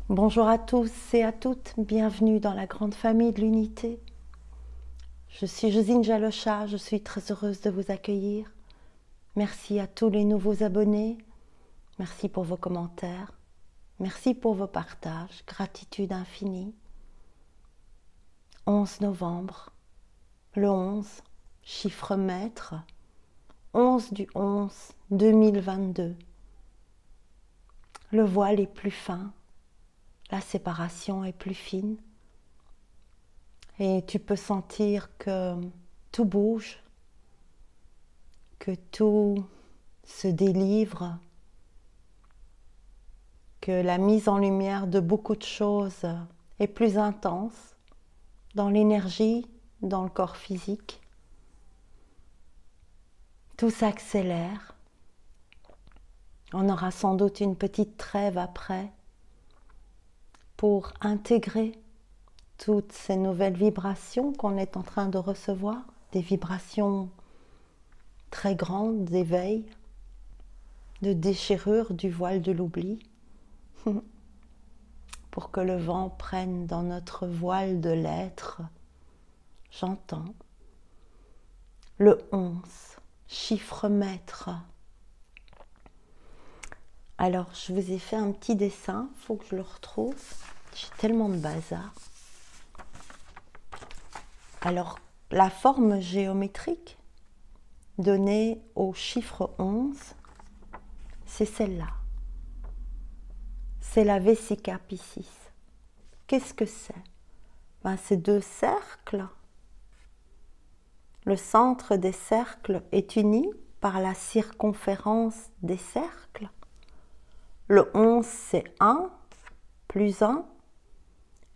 Bonjour à tous et à toutes, bienvenue dans la grande famille de l'unité. Je suis Josine Jalocha, je suis très heureuse de vous accueillir. Merci à tous les nouveaux abonnés, merci pour vos commentaires, merci pour vos partages, gratitude infinie. 11 novembre, le 11, chiffre maître, 11 du 11 2022. Le voile est plus fin, la séparation est plus fine. Et tu peux sentir que tout bouge, que tout se délivre, que la mise en lumière de beaucoup de choses est plus intense dans l'énergie, dans le corps physique. Tout s'accélère. On aura sans doute une petite trêve après pour intégrer toutes ces nouvelles vibrations qu'on est en train de recevoir, des vibrations très grandes d'éveil, de déchirure du voile de l'oubli, pour que le vent prenne dans notre voile de l'être. J'entends le 11, chiffre maître. Alors, je vous ai fait un petit dessin, il faut que je le retrouve. J'ai tellement de bazar. Alors, la forme géométrique donnée au chiffre 11, c'est celle-là. C'est la Vesica Piscis. Qu'est-ce que c'est? C'est deux cercles. Le centre des cercles est uni par la circonférence des cercles. Le 11, c'est 1 plus 1,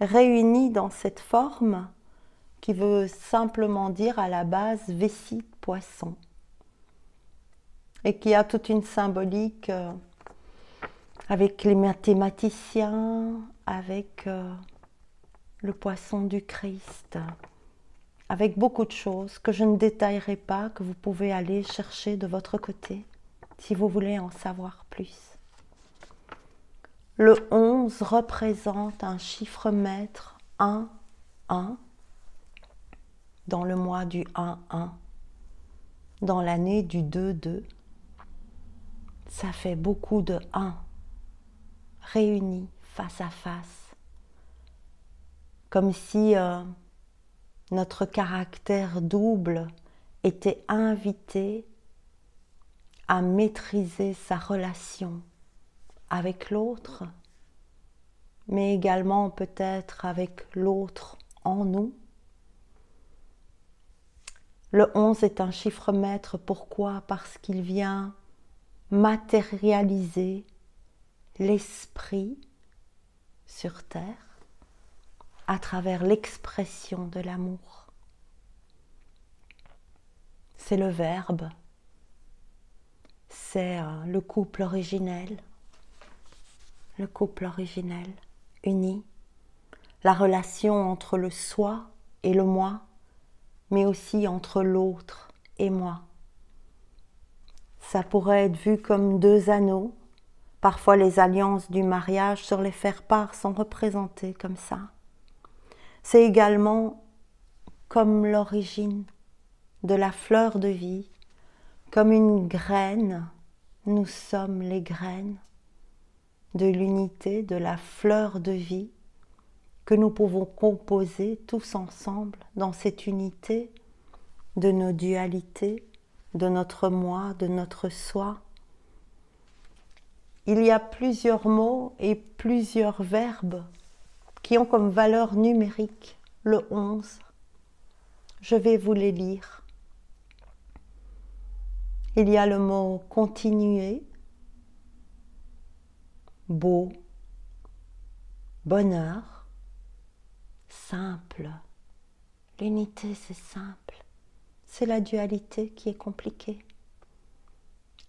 réuni dans cette forme qui veut simplement dire à la base vessie poisson et qui a toute une symbolique avec les mathématiciens, avec le poisson du Christ, avec beaucoup de choses que je ne détaillerai pas, que vous pouvez aller chercher de votre côté si vous voulez en savoir plus. Le 11 représente un chiffre maître 1, 1, dans le mois du 1, 1, dans l'année du 2, 2. Ça fait beaucoup de 1 réunis face à face, comme si notre caractère double était invité à maîtriser sa relation avec l'autre, mais également peut-être avec l'autre en nous. Le 11 est un chiffre maître, pourquoi? Parce qu'il vient matérialiser l'esprit sur terre à travers l'expression de l'amour. C'est le verbe, c'est le couple originel uni, la relation entre le soi et le moi, mais aussi entre l'autre et moi. Ça pourrait être vu comme deux anneaux. Parfois les alliances du mariage sur les faire-part sont représentées comme ça. C'est également comme l'origine de la fleur de vie, comme une graine. Nous sommes les graines de l'unité, de la fleur de vie que nous pouvons composer tous ensemble dans cette unité de nos dualités, de notre moi, de notre soi. Il y a plusieurs mots et plusieurs verbes qui ont comme valeur numérique le 11. Je vais vous les lire. Il y a le mot continuer, beau, bonheur, simple. L'unité, c'est simple. C'est la dualité qui est compliquée.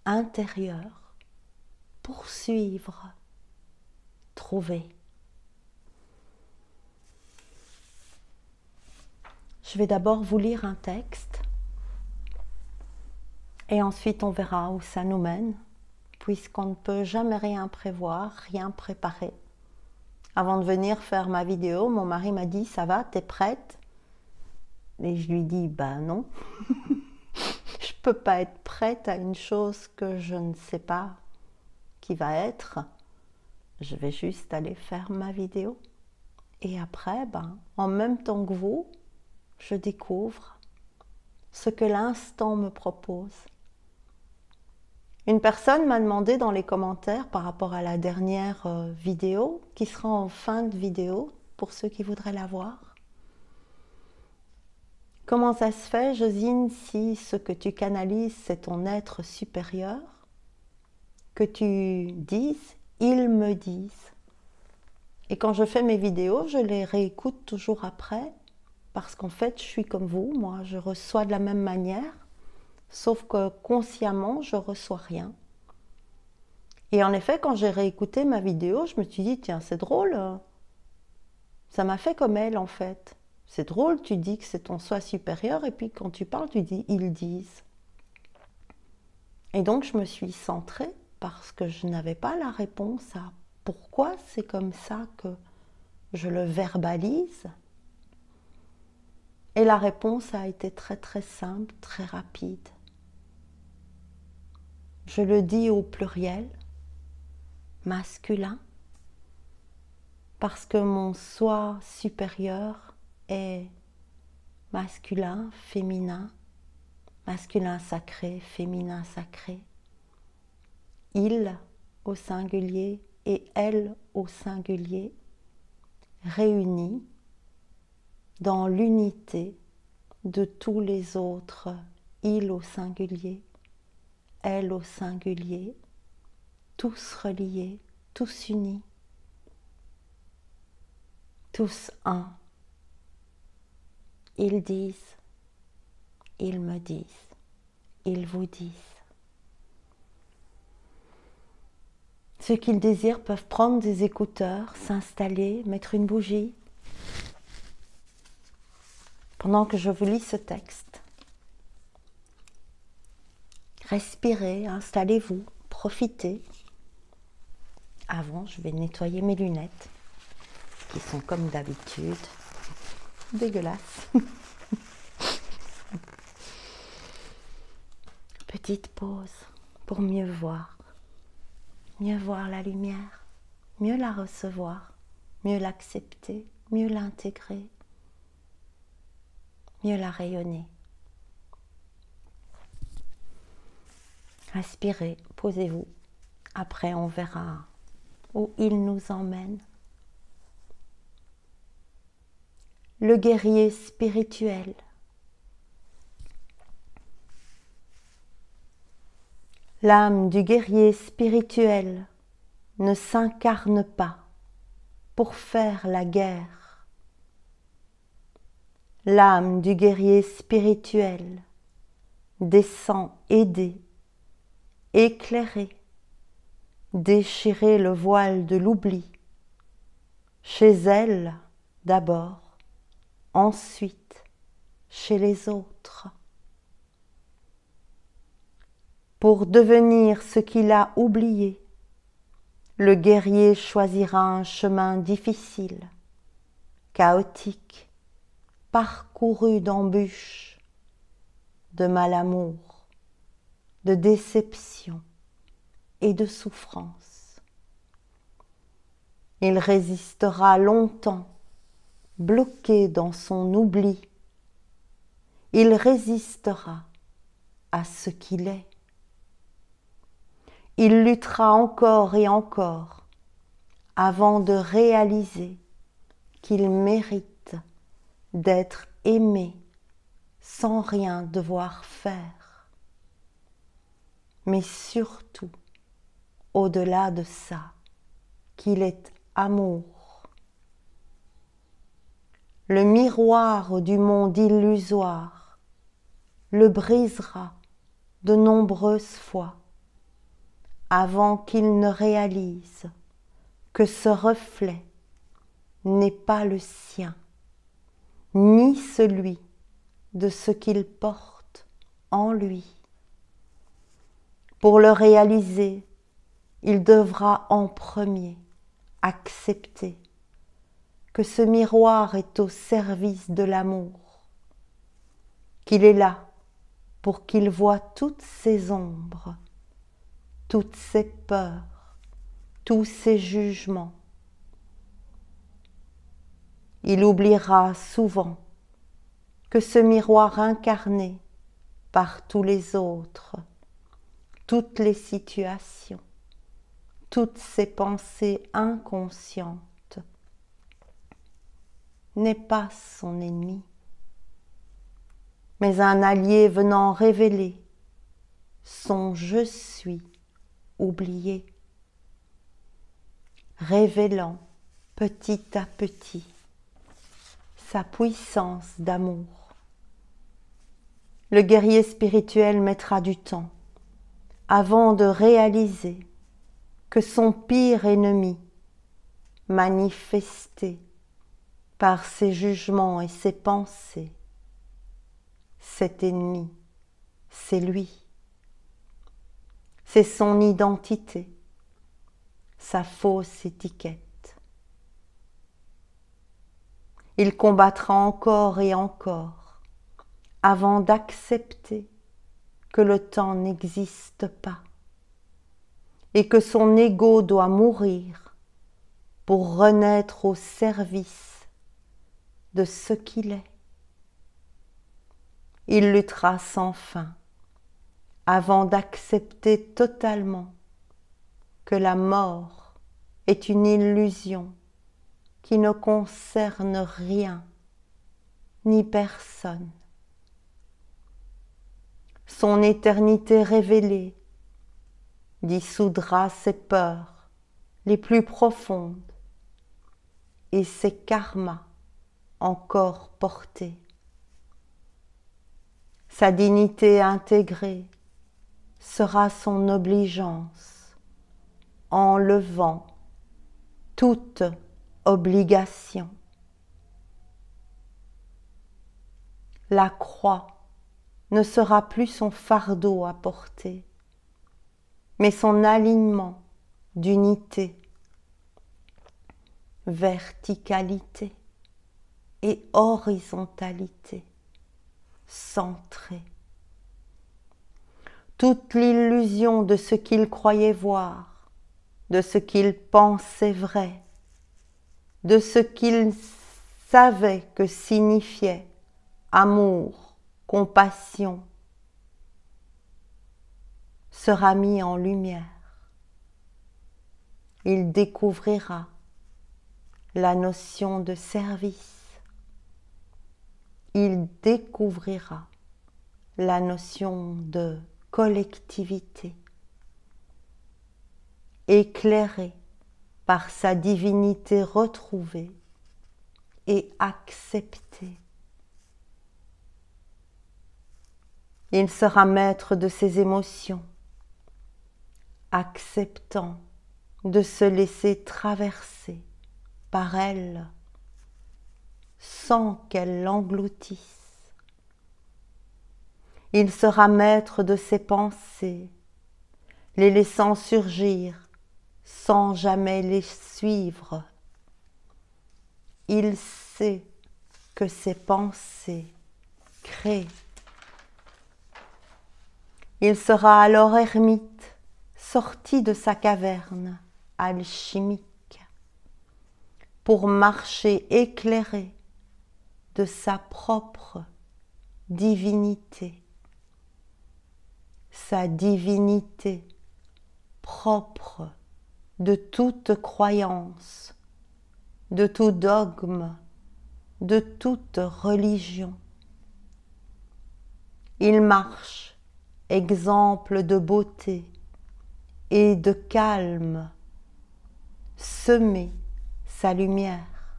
Intérieur, poursuivre, trouver. Je vais d'abord vous lire un texte et ensuite on verra où ça nous mène, puisqu'on ne peut jamais rien prévoir, rien préparer. Avant de venir faire ma vidéo, mon mari m'a dit « Ça va, t'es prête ?» Et je lui dis « Bah non, je peux pas être prête à une chose que je ne sais pas qui va être. Je vais juste aller faire ma vidéo. Et après, en même temps que vous, je découvre ce que l'instant me propose. » Une personne m'a demandé dans les commentaires par rapport à la dernière vidéo, qui sera en fin de vidéo, pour ceux qui voudraient la voir. Comment ça se fait, Josine, si ce que tu canalises, c'est ton être supérieur, que tu dises, ils me disent. Et quand je fais mes vidéos, je les réécoute toujours après, parce qu'en fait, je suis comme vous, moi, je reçois de la même manière, sauf que consciemment, je ne reçois rien. Et en effet, quand j'ai réécouté ma vidéo, je me suis dit, tiens, c'est drôle, ça m'a fait comme elle, en fait. C'est drôle, tu dis que c'est ton soi supérieur, et puis quand tu parles, tu dis, ils disent. Et donc, je me suis centrée, parce que je n'avais pas la réponse à pourquoi c'est comme ça que je le verbalise. Et la réponse a été très très simple, très rapide. Je le dis au pluriel, masculin, parce que mon soi supérieur est masculin, masculin sacré, féminin sacré. Il au singulier et elle au singulier, réunis dans l'unité de tous les autres, il au singulier, elle au singulier, tous reliés, tous unis, tous un. Ils disent, ils me disent, ils vous disent. Ceux qui le désirent peuvent prendre des écouteurs, s'installer, mettre une bougie, pendant que je vous lis ce texte. Respirez, installez-vous, profitez. Avant, je vais nettoyer mes lunettes, qui sont comme d'habitude dégueulasses. Petite pause pour mieux voir la lumière, mieux la recevoir, mieux l'accepter, mieux l'intégrer, mieux la rayonner. Respirez, posez-vous. Après, on verra où il nous emmène. Le guerrier spirituel. L'âme du guerrier spirituel ne s'incarne pas pour faire la guerre. L'âme du guerrier spirituel descend aider, éclairer, déchirer le voile de l'oubli, chez elle d'abord, ensuite chez les autres. Pour devenir ce qu'il a oublié, le guerrier choisira un chemin difficile, chaotique, parcouru d'embûches, de malamour, de déception et de souffrance. Il résistera longtemps, bloqué dans son oubli. Il résistera à ce qu'il est. Il luttera encore et encore avant de réaliser qu'il mérite d'être aimé sans rien devoir faire. Mais surtout, au-delà de ça, qu'il est amour. Le miroir du monde illusoire le brisera de nombreuses fois avant qu'il ne réalise que ce reflet n'est pas le sien, ni celui de ce qu'il porte en lui. Pour le réaliser, il devra en premier accepter que ce miroir est au service de l'amour, qu'il est là pour qu'il voie toutes ses ombres, toutes ses peurs, tous ses jugements. Il oubliera souvent que ce miroir incarné par tous les autres, toutes les situations, toutes ses pensées inconscientes, n'est pas son ennemi, mais un allié venant révéler son je suis oublié, révélant petit à petit sa puissance d'amour. Le guerrier spirituel mettra du temps avant de réaliser que son pire ennemi, manifesté par ses jugements et ses pensées, cet ennemi, c'est lui. C'est son identité, sa fausse étiquette. Il combattra encore et encore avant d'accepter que le temps n'existe pas et que son ego doit mourir pour renaître au service de ce qu'il est. Il luttera sans fin avant d'accepter totalement que la mort est une illusion qui ne concerne rien ni personne. Son éternité révélée dissoudra ses peurs les plus profondes et ses karmas encore portés. Sa dignité intégrée sera son obligeance, enlevant toute obligation. La croix ne sera plus son fardeau à porter, mais son alignement d'unité, verticalité et horizontalité centrée. Toute l'illusion de ce qu'il croyait voir, de ce qu'il pensait vrai, de ce qu'il savait que signifiait amour, compassion, sera mis en lumière. Il découvrira la notion de service. Il découvrira la notion de collectivité, éclairé par sa divinité retrouvée et acceptée. Il sera maître de ses émotions, acceptant de se laisser traverser par elles sans qu'elles l'engloutissent. Il sera maître de ses pensées, les laissant surgir sans jamais les suivre. Il sait que ses pensées créent. Il sera alors ermite, sorti de sa caverne alchimique, pour marcher éclairé de sa propre divinité. Sa divinité propre de toute croyance, de tout dogme, de toute religion. Il marche, exemple de beauté et de calme, semer sa lumière.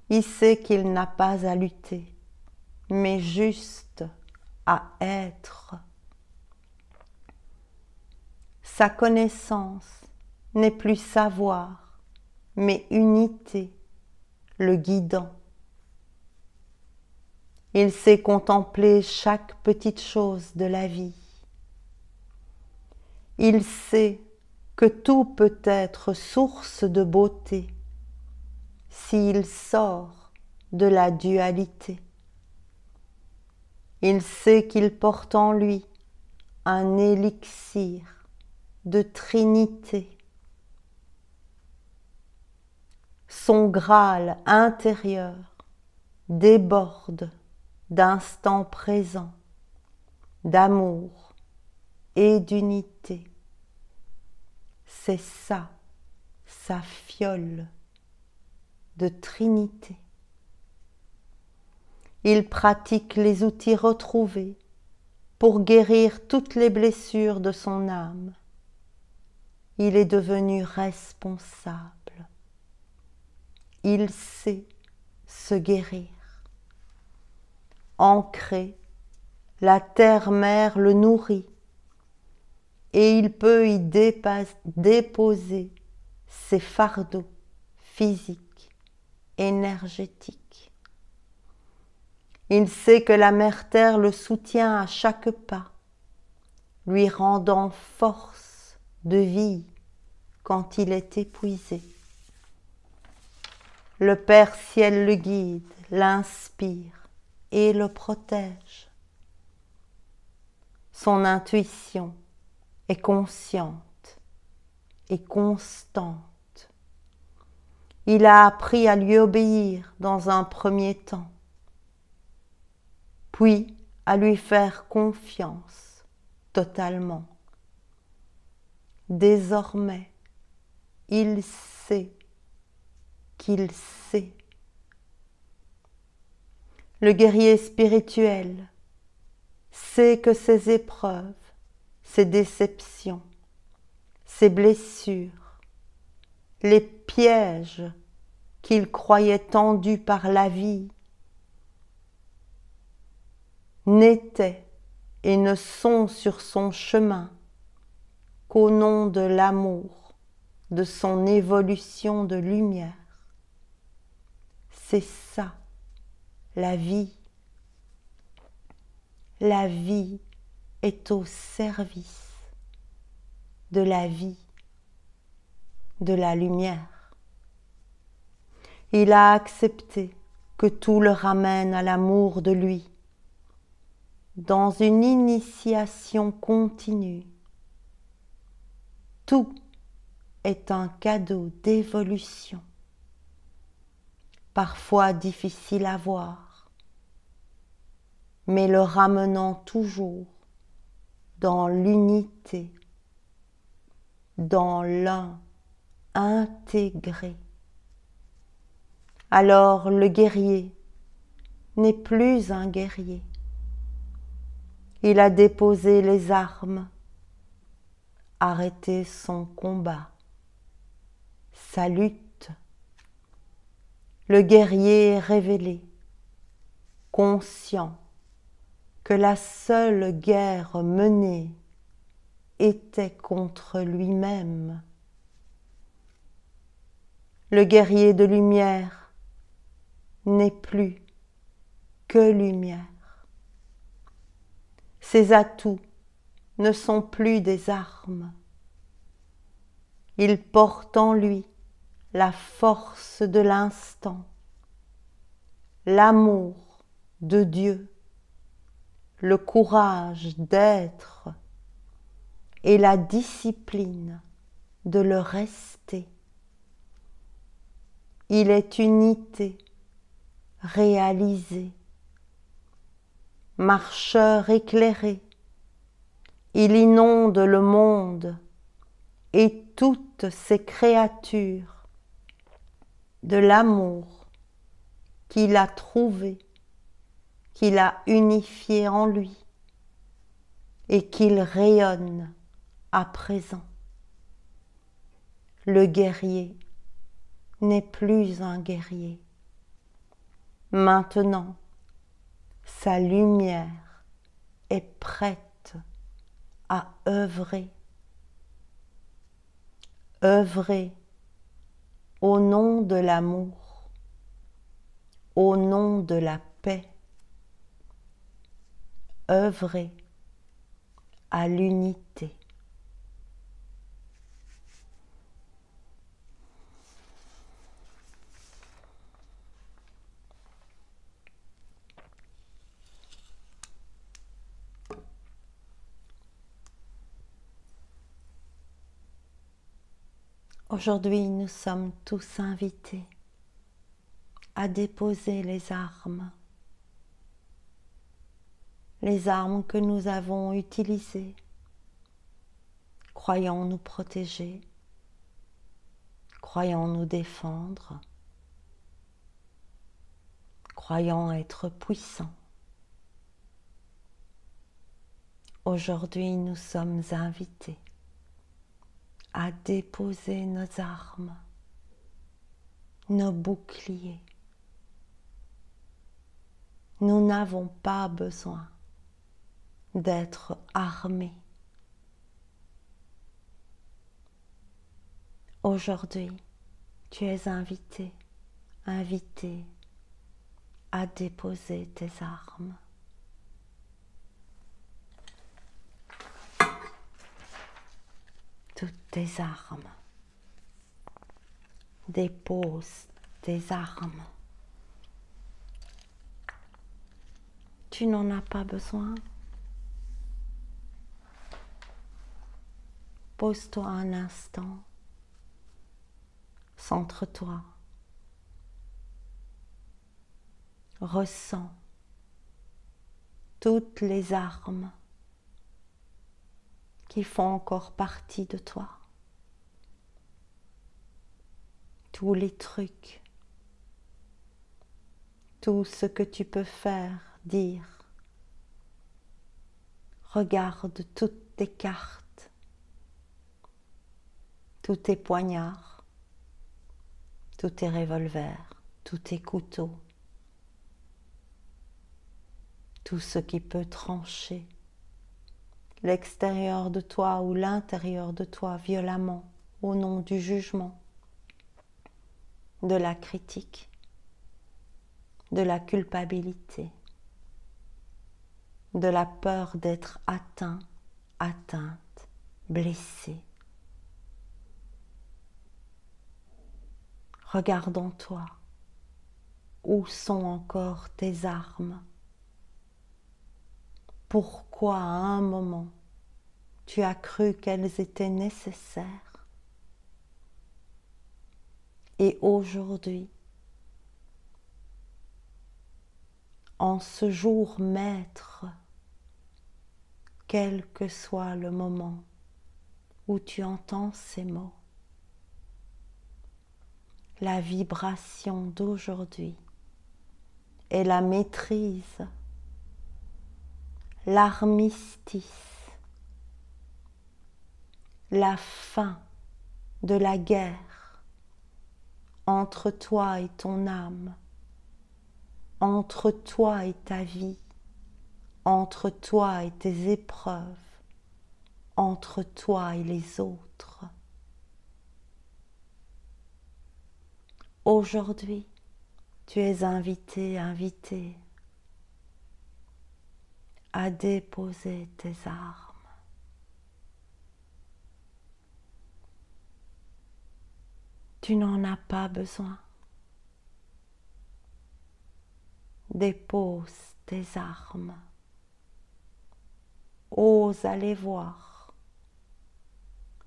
Il sait qu'il n'a pas à lutter, mais juste à être. Sa connaissance n'est plus savoir, mais unité, le guidant. Il sait contempler chaque petite chose de la vie. Il sait que tout peut être source de beauté s'il sort de la dualité. Il sait qu'il porte en lui un élixir de trinité. Son Graal intérieur déborde d'instant présent, d'amour et d'unité. C'est ça, sa fiole de trinité. Il pratique les outils retrouvés pour guérir toutes les blessures de son âme. Il est devenu responsable. Il sait se guérir. Ancré, la terre-mère le nourrit et il peut y déposer ses fardeaux physiques, énergétiques. Il sait que la mère terre le soutient à chaque pas, lui rendant force de vie quand il est épuisé. Le Père Ciel le guide, l'inspire et le protège. Son intuition est consciente et constante. Il a appris à lui obéir dans un premier temps, puis à lui faire confiance totalement. Désormais, il sait qu'il sait. Le guerrier spirituel sait que ses épreuves, ses déceptions, ses blessures, les pièges qu'il croyait tendus par la vie n'étaient et ne sont sur son chemin qu'au nom de l'amour, de son évolution de lumière. C'est ça, la vie. La vie est au service de la vie, de la lumière. Il a accepté que tout le ramène à l'amour de lui, dans une initiation continue. Tout est un cadeau d'évolution, parfois difficile à voir, mais le ramenant toujours dans l'unité, dans l'un intégré. Alors le guerrier n'est plus un guerrier. Il a déposé les armes, arrêté son combat, sa lutte. Le guerrier est révélé, conscient que la seule guerre menée était contre lui-même. Le guerrier de lumière n'est plus que lumière. Ses atouts ne sont plus des armes. Il porte en lui la force de l'instant, l'amour de Dieu, le courage d'être et la discipline de le rester. Il est unité, réalisé, marcheur éclairé. Il inonde le monde et toutes ses créatures de l'amour qu'il a trouvé, qu'il a unifié en lui et qu'il rayonne à présent. Le guerrier n'est plus un guerrier. Maintenant, sa lumière est prête à œuvrer. Œuvrer au nom de l'amour, au nom de la paix. Œuvrer à l'unité. Aujourd'hui, nous sommes tous invités à déposer les armes que nous avons utilisées, croyant nous protéger, croyant nous défendre, croyant être puissants. Aujourd'hui, nous sommes invités à déposer nos armes, nos boucliers. Nous n'avons pas besoin d'être armés. Aujourd'hui, tu es invité à déposer tes armes. Toutes tes armes. Dépose tes armes. Tu n'en as pas besoin. Pose-toi un instant. Centre-toi. Ressens toutes les armes qui font encore partie de toi. Tous les trucs, tout ce que tu peux faire, dire. Regarde toutes tes cartes, tous tes poignards, tous tes revolvers, tous tes couteaux, tout ce qui peut trancher l'extérieur de toi ou l'intérieur de toi violemment au nom du jugement, de la critique, de la culpabilité, de la peur d'être atteint, atteinte, blessé. Regarde en toi, où sont encore tes armes? Pourquoi à un moment tu as cru qu'elles étaient nécessaires et aujourd'hui, en ce jour maître, quel que soit le moment où tu entends ces mots, la vibration d'aujourd'hui est la maîtrise, l'armistice, la fin de la guerre entre toi et ton âme, entre toi et ta vie, entre toi et tes épreuves, entre toi et les autres. Aujourd'hui, tu es invité à déposer tes armes. Tu n'en as pas besoin. Dépose tes armes. Ose aller voir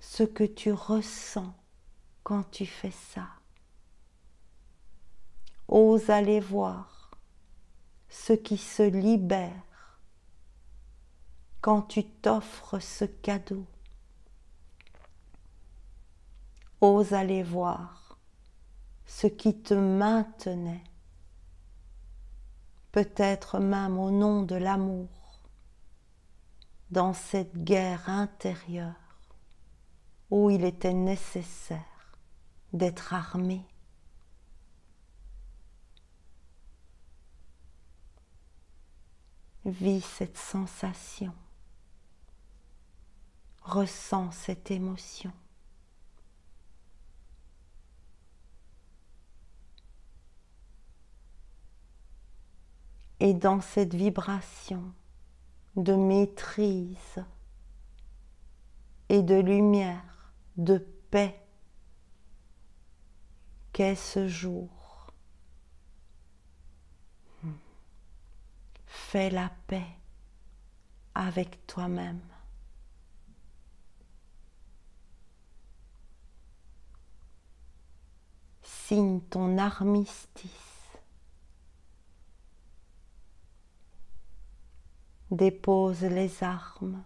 ce que tu ressens quand tu fais ça. Ose aller voir ce qui se libère quand tu t'offres ce cadeau. Ose aller voir ce qui te maintenait, peut-être même au nom de l'amour, dans cette guerre intérieure où il était nécessaire d'être armé. Vis cette sensation, ressens cette émotion. Et dans cette vibration de maîtrise et de lumière, de paix, qu'est ce jour, fais la paix avec toi-même. signe ton armistice. Dépose les armes,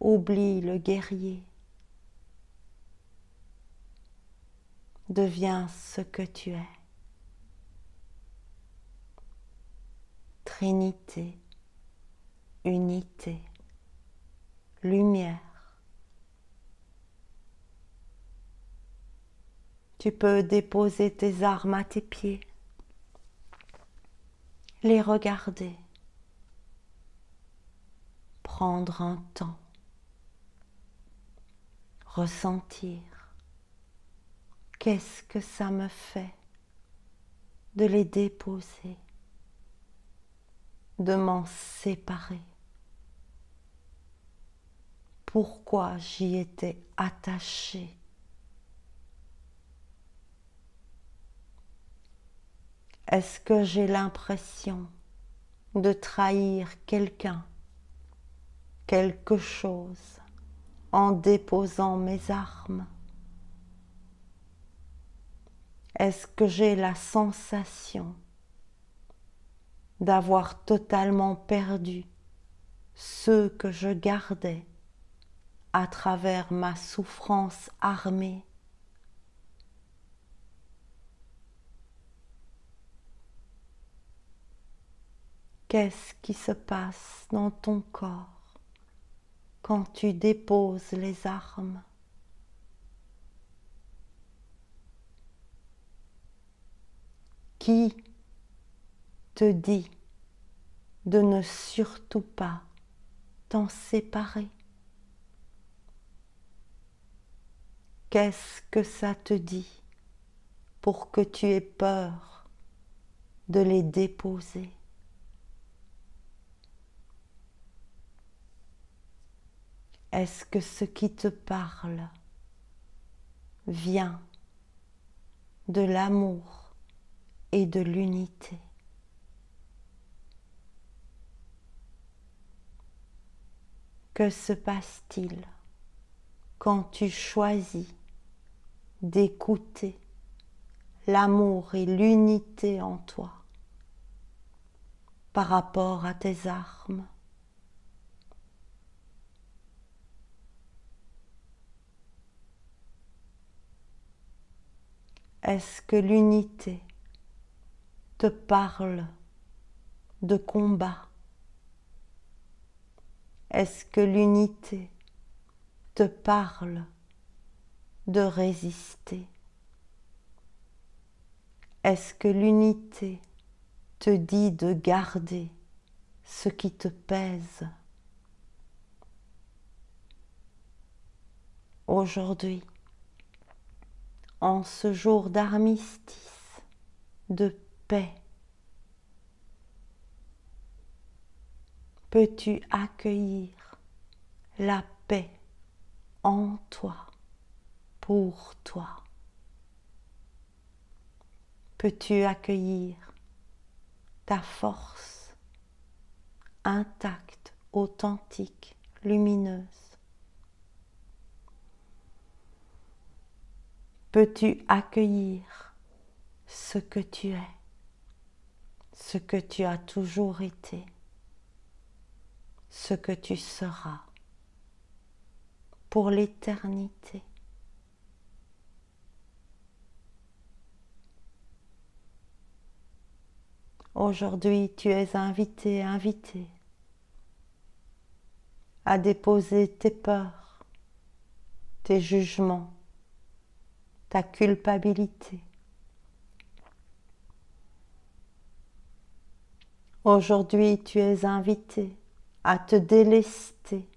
oublie le guerrier, deviens ce que tu es. Trinité, unité, lumière. Tu peux déposer tes armes à tes pieds, les regarder, prendre un temps, ressentir. Qu'est-ce que ça me fait de les déposer, de m'en séparer? Pourquoi j'y étais attachée? Est-ce que j'ai l'impression de trahir quelqu'un, quelque chose, en déposant mes armes? Est-ce que j'ai la sensation d'avoir totalement perdu ceux que je gardais à travers ma souffrance armée? Qu'est-ce qui se passe dans ton corps quand tu déposes les armes? Qui te dit de ne surtout pas t'en séparer? Qu'est-ce que ça te dit pour que tu aies peur de les déposer? Est-ce que ce qui te parle vient de l'amour et de l'unité? Que se passe-t-il quand tu choisis d'écouter l'amour et l'unité en toi par rapport à tes armes? Est-ce que l'unité te parle de combat? Est-ce que l'unité te parle de résister? Est-ce que l'unité te dit de garder ce qui te pèse? Aujourd'hui, en ce jour d'armistice, de paix, peux-tu accueillir la paix en toi, pour toi? Peux-tu accueillir ta force intacte, authentique, lumineuse? Peux-tu accueillir ce que tu es, ce que tu as toujours été, ce que tu seras pour l'éternité? Aujourd'hui, tu es invité à déposer tes peurs, tes jugements, ta culpabilité. Aujourd'hui, tu es invité à te délester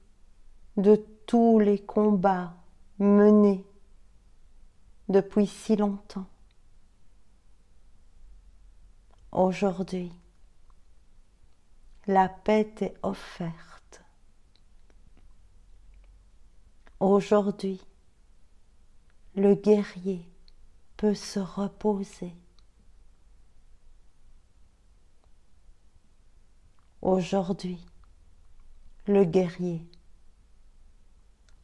de tous les combats menés depuis si longtemps. Aujourd'hui, la paix t'est offerte. Aujourd'hui, le guerrier peut se reposer. Aujourd'hui, le guerrier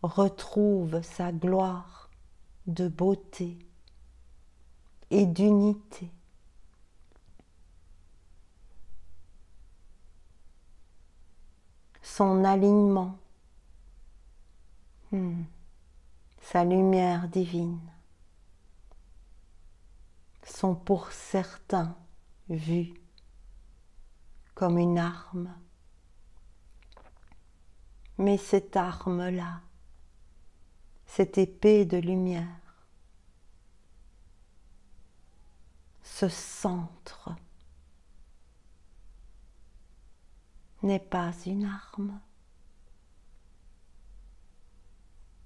retrouve sa gloire de beauté, et d'unité. Son alignement, sa lumière divine sont pour certains vus comme une arme. Mais cette arme-là, cette épée de lumière, ce centre n'est pas une arme.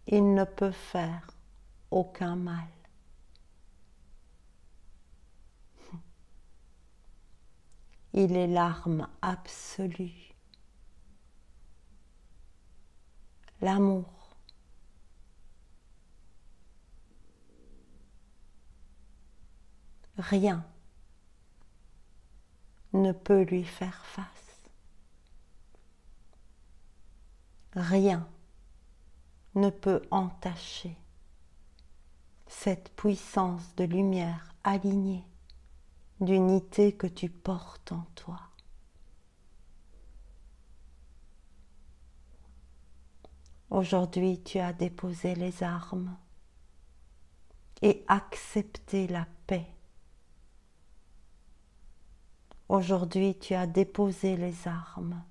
Il ne peut faire aucun mal. Il est l'arme absolue. L'amour. Rien ne peut lui faire face. Rien ne peut entacher cette puissance de lumière alignée, d'unité que tu portes en toi. Aujourd'hui, tu as déposé les armes et accepté la paix. Aujourd'hui, tu as déposé les armes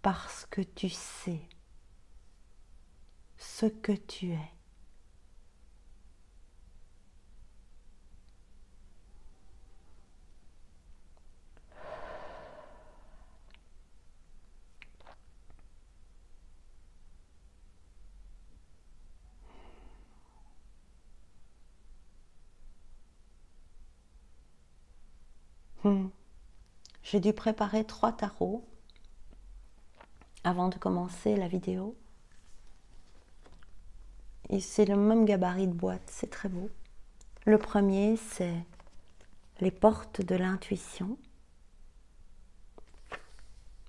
parce que tu sais ce que tu es. J'ai dû préparer 3 tarots avant de commencer la vidéo. Et c'est le même gabarit de boîte, c'est très beau. Le premier, c'est les portes de l'intuition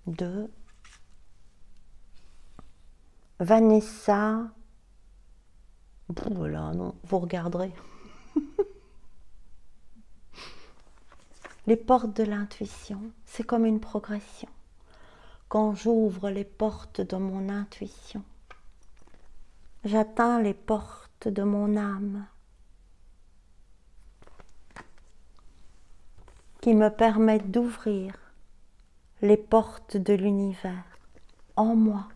de Vanessa. Voilà, non, vous regarderez. Les portes de l'intuition, c'est comme une progression. Quand j'ouvre les portes de mon intuition, j'atteins les portes de mon âme qui me permettent d'ouvrir les portes de l'univers en moi.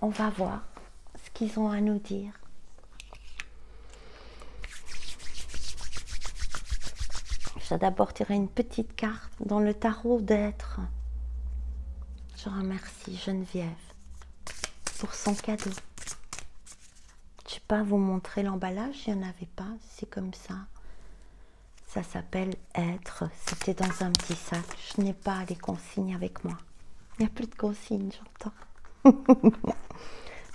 On va voir ce qu'ils ont à nous dire. Je vais d'abord tirer une petite carte dans le tarot d'être. Je remercie Geneviève pour son cadeau. Je ne vais pas vous montrer l'emballage, il n'y en avait pas, c'est comme ça. Ça s'appelle être, c'était dans un petit sac. Je n'ai pas les consignes avec moi. Il n'y a plus de consignes, j'entends.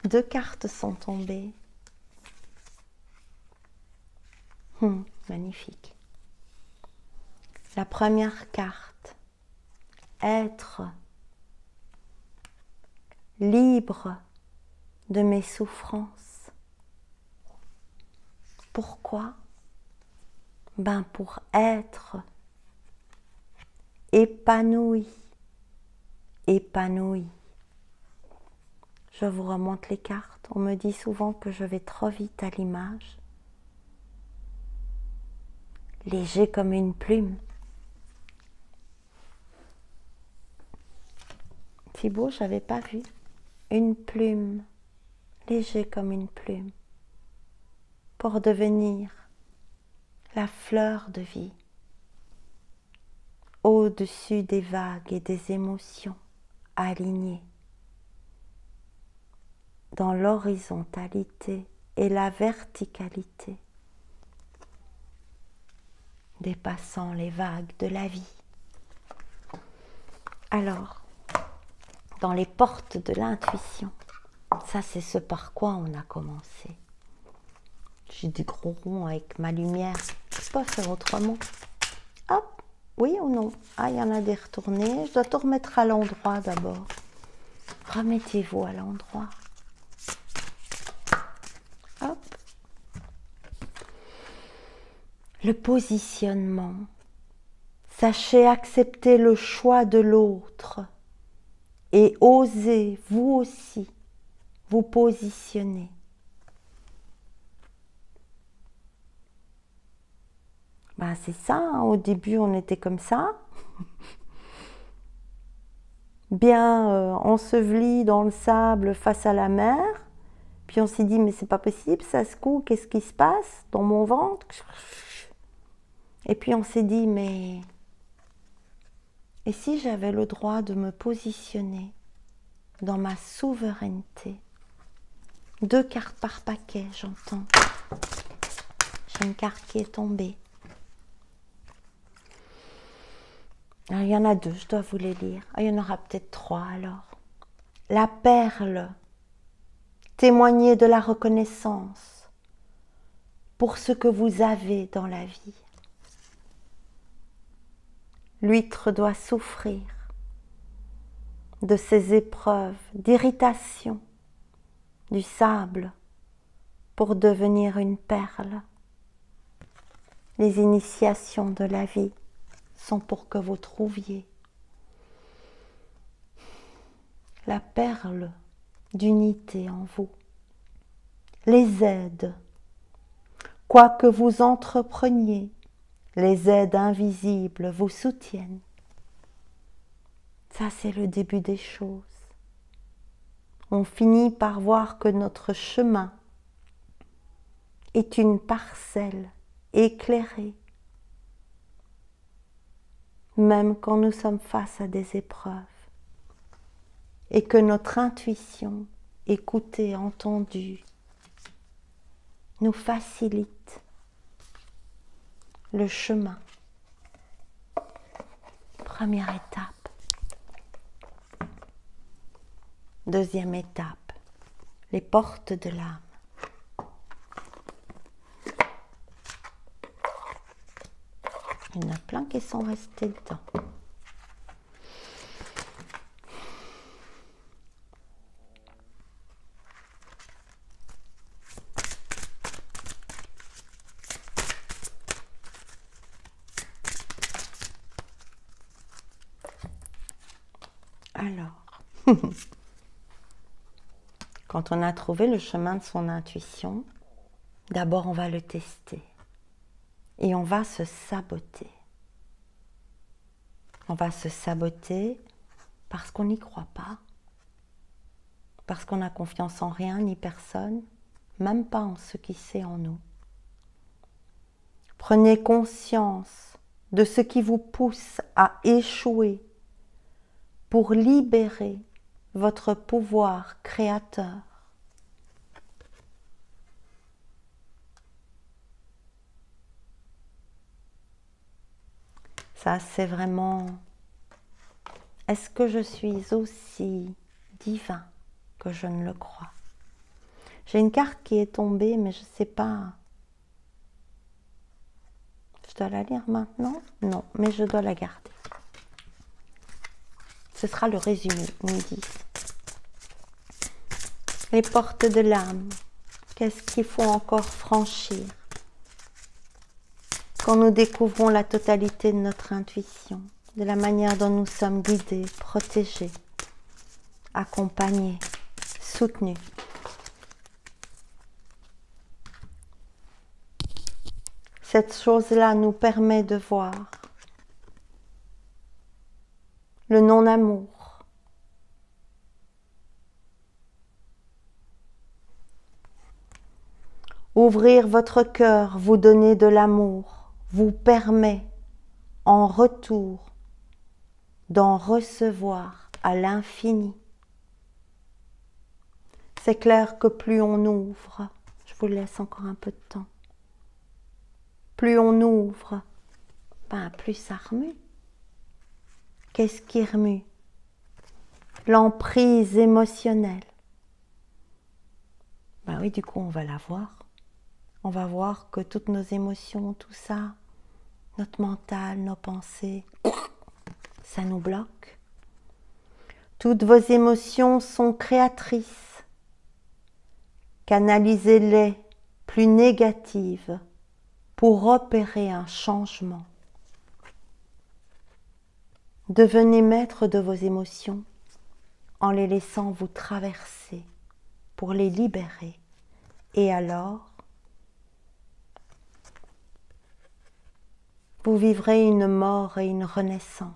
2 cartes sont tombées. Magnifique. La première carte, être libre de mes souffrances. Pourquoi? Pour être épanoui, épanoui. Je vous remonte les cartes. On me dit souvent que je vais trop vite à l'image. Léger comme une plume. C'est beau, je n'avais pas vu. Une plume, léger comme une plume, pour devenir la fleur de vie, au-dessus des vagues et des émotions, alignées dans l'horizontalité et la verticalité, dépassant les vagues de la vie. Alors, dans les portes de l'intuition, ça c'est ce par quoi on a commencé. J'ai du gros rond avec ma lumière, je ne peux pas faire autrement. Hop, oui ou non? Ah, il y en a des retournés, je dois tout remettre à l'endroit d'abord. Remettez-vous à l'endroit. Hop. le positionnement. Sachez accepter le choix de l'autre et osez vous aussi vous positionner. Ben, c'est ça, hein, au début on était comme ça, bien enseveli dans le sable face à la mer, puis on s'est dit mais c'est pas possible, ça se coud, qu'est-ce qui se passe dans mon ventre? Et puis on s'est dit mais et si j'avais le droit de me positionner dans ma souveraineté? 2 cartes par paquet, j'entends. J'ai une carte qui est tombée. Alors, il y en a 2, je dois vous les lire. Ah, il y en aura peut-être 3 alors. La perle, témoignez de la reconnaissance pour ce que vous avez dans la vie. L'huître doit souffrir de ces épreuves d'irritation, du sable, pour devenir une perle. Les initiations de la vie sont pour que vous trouviez la perle d'unité en vous. Les aides, quoi que vous entrepreniez, les aides invisibles vous soutiennent. Ça, c'est le début des choses. On finit par voir que notre chemin est une parcelle éclairée, même quand nous sommes face à des épreuves, et que notre intuition, écoutée, entendue, nous facilite le chemin. Première étape. Deuxième étape, les portes de l'âme. Il y en a plein qui sont restés dedans. Alors, quand on a trouvé le chemin de son intuition, d'abord on va le tester. Et on va se saboter. On va se saboter parce qu'on n'y croit pas, parce qu'on n'a confiance en rien ni personne, même pas en ce qui sait en nous. Prenez conscience de ce qui vous pousse à échouer pour libérer votre pouvoir créateur. Ça, c'est vraiment, est-ce que je suis aussi divin que je ne le crois? J'ai une carte qui est tombée, mais je ne sais pas. Je dois la lire maintenant? Non, mais je dois la garder. Ce sera le résumé, ils me disent. Les portes de l'âme, qu'est-ce qu'il faut encore franchir? Quand nous découvrons la totalité de notre intuition, de la manière dont nous sommes guidés, protégés, accompagnés, soutenus. Cette chose-là nous permet de voir le non-amour, ouvrir votre cœur, vous donner de l'amour, vous permet en retour d'en recevoir à l'infini. C'est clair que plus on ouvre, je vous laisse encore un peu de temps, plus on ouvre, plus ça remue. Qu'est-ce qui remue? L'emprise émotionnelle. Oui, du coup, on va la voir. On va voir que toutes nos émotions, tout ça, notre mental, nos pensées, ça nous bloque. Toutes vos émotions sont créatrices. Canalisez-les plus négatives pour opérer un changement. Devenez maître de vos émotions en les laissant vous traverser pour les libérer. Et alors, vous vivrez une mort et une renaissance.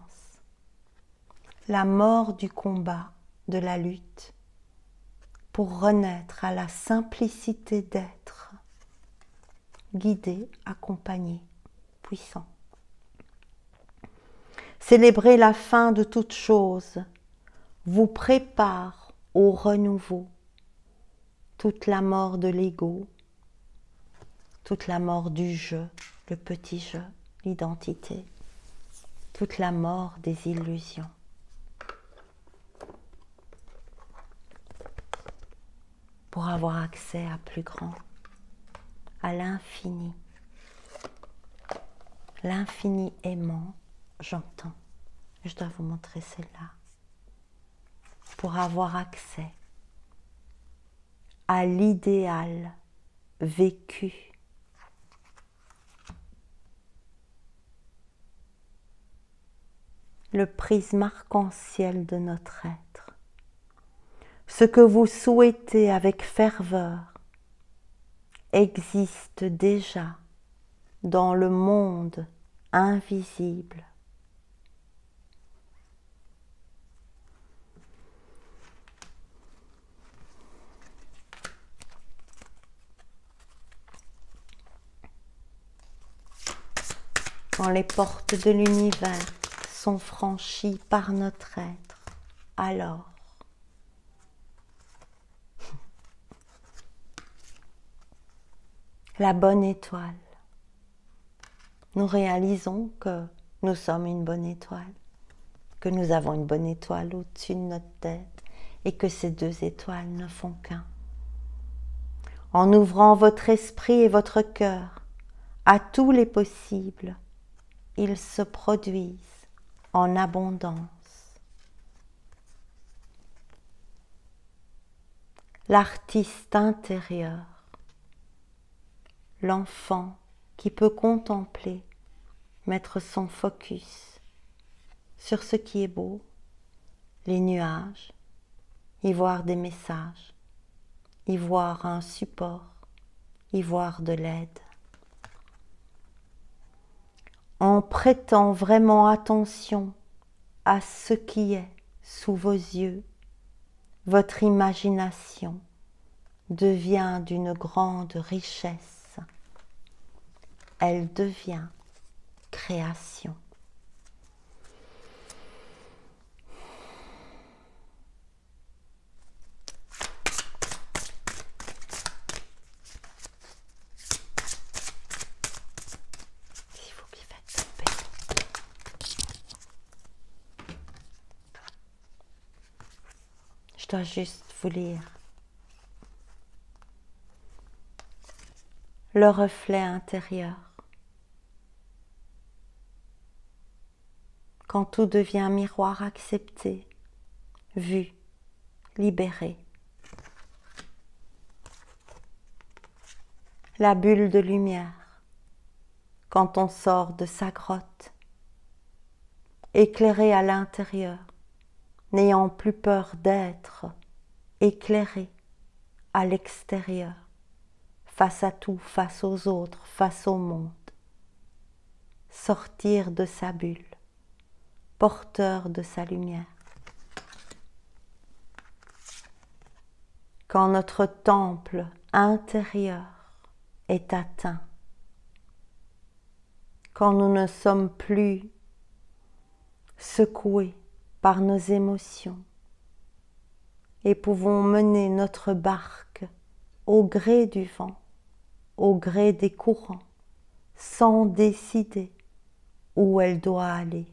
La mort du combat, de la lutte, pour renaître à la simplicité d'être, guidé, accompagné, puissant. Célébrer la fin de toute chose vous prépare au renouveau. Toute la mort de l'ego, toute la mort du jeu, le petit jeu, l'identité, toute la mort des illusions. Pour avoir accès à plus grand, à l'infini. L'infini aimant, j'entends. Je dois vous montrer celle-là. Pour avoir accès à l'idéal vécu. Le prisme arc-en-ciel de notre être. Ce que vous souhaitez avec ferveur existe déjà dans le monde invisible. Quand les portes de l'univers sont franchies par notre être, alors la bonne étoile. Nous réalisons que nous sommes une bonne étoile, que nous avons une bonne étoile au-dessus de notre tête et que ces deux étoiles ne font qu'un. En ouvrant votre esprit et votre cœur à tous les possibles, ils se produisent en abondance. L'artiste intérieur, l'enfant qui peut contempler, mettre son focus sur ce qui est beau, les nuages, y voir des messages, y voir un support, y voir de l'aide. En prêtant vraiment attention à ce qui est sous vos yeux, votre imagination devient d'une grande richesse. Elle devient création. Il faut qu'il fasse tomber. Je dois juste vous lire le reflet intérieur. Quand tout devient miroir accepté, vu, libéré. La bulle de lumière, quand on sort de sa grotte, éclairé à l'intérieur, n'ayant plus peur d'être éclairé à l'extérieur, face à tout, face aux autres, face au monde. Sortir de sa bulle, porteur de sa lumière. Quand notre temple intérieur est atteint, quand nous ne sommes plus secoués par nos émotions et pouvons mener notre barque au gré du vent, au gré des courants, sans décider où elle doit aller.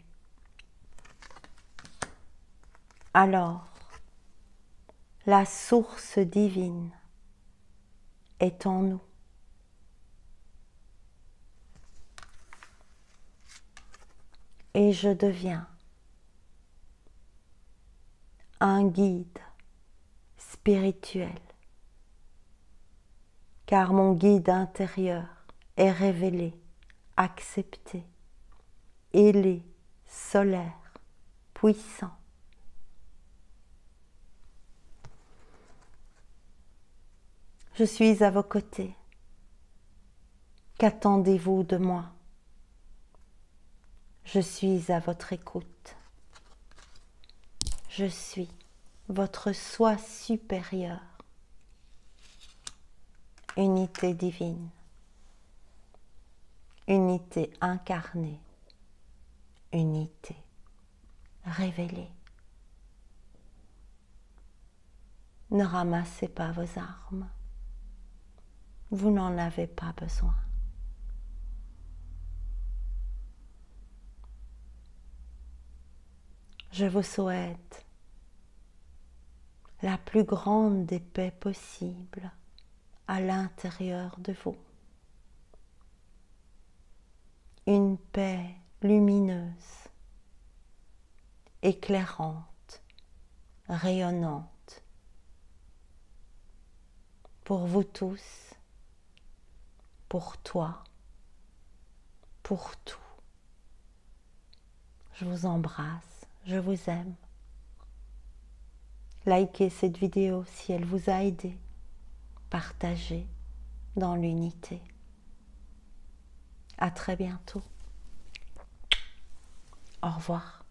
Alors, la source divine est en nous. Et je deviens un guide spirituel, car mon guide intérieur est révélé, accepté, ailé, solaire, puissant. Je suis à vos côtés. Qu'attendez-vous de moi? Je suis à votre écoute. Je suis votre soi supérieur. Unité divine. Unité incarnée. Unité révélée. Ne ramassez pas vos armes. Vous n'en avez pas besoin. Je vous souhaite la plus grande des paix possibles à l'intérieur de vous. Une paix lumineuse, éclairante, rayonnante, pour vous tous, pour toi, pour tout. Je vous embrasse, je vous aime. Likez cette vidéo si elle vous a aidé. Partagez dans l'unité. À très bientôt. Au revoir.